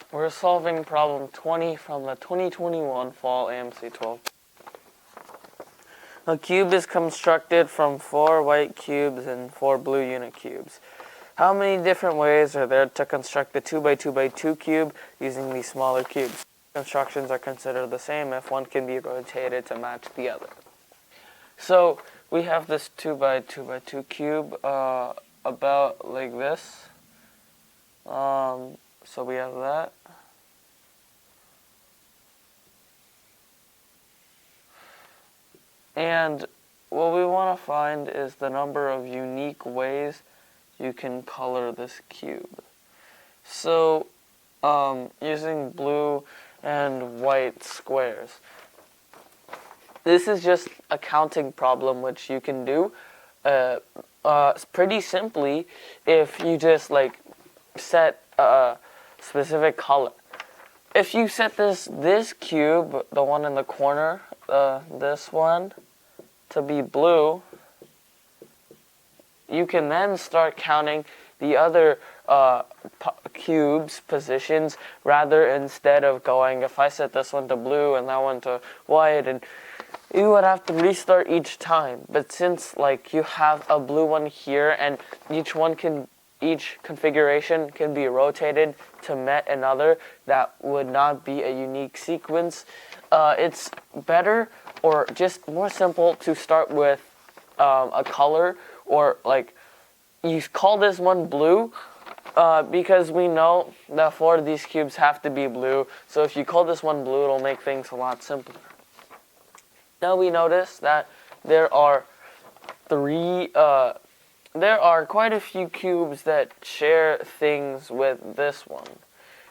We're solving problem 20 from the 2021 Fall AMC 12. A cube is constructed from 4 white cubes and 4 blue unit cubes. How many different ways are there to construct a 2x2x2 cube using these smaller cubes? Constructions are considered the same if one can be rotated to match the other. So we have this 2x2x2 cube about like this. So we have that. And what we want to find is the number of unique ways you can color this cube. So using blue and white squares. This is just a counting problem which you can do pretty simply if you just like set a specific color. If you set this cube, the one in the corner, this one, to be blue, you can then start counting the other cubes positions instead of going, if I set this one to blue and that one to white, and you would have to restart each time. But since like you have a blue one here and each configuration can be rotated to met another that would not be a unique sequence, it's better or just more simple to start with a color, or like you call this one blue because we know that 4 of these cubes have to be blue. So if you call this one blue, it'll make things a lot simpler. Now we notice that there are quite a few cubes that share things with this one.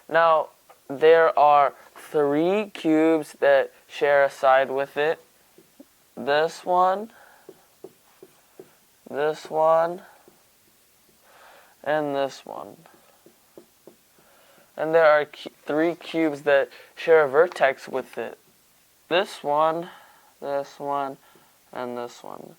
Now, there are 3 cubes that share a side with it. This one, and this one. And there are 3 cubes that share a vertex with it. This one, and this one.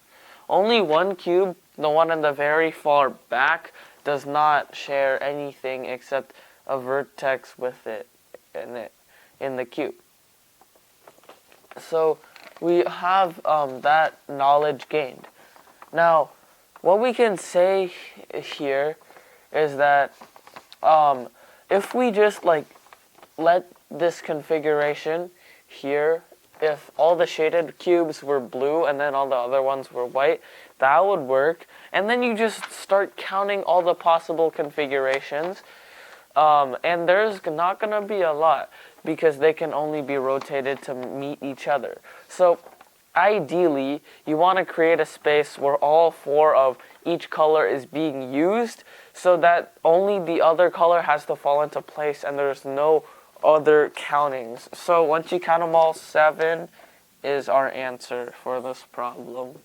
Only one cube, the one in the very far back, does not share anything except a vertex with it in the cube. So we have that knowledge gained. Now, what we can say here is that if we just like let this configuration here, if all the shaded cubes were blue and then all the other ones were white, that would work. And then you just start counting all the possible configurations. And there's not going to be a lot because they can only be rotated to meet each other. So ideally, you want to create a space where all 4 of each color is being used so that only the other color has to fall into place and there's no other countings. So once you count them all, 7 is our answer for this problem.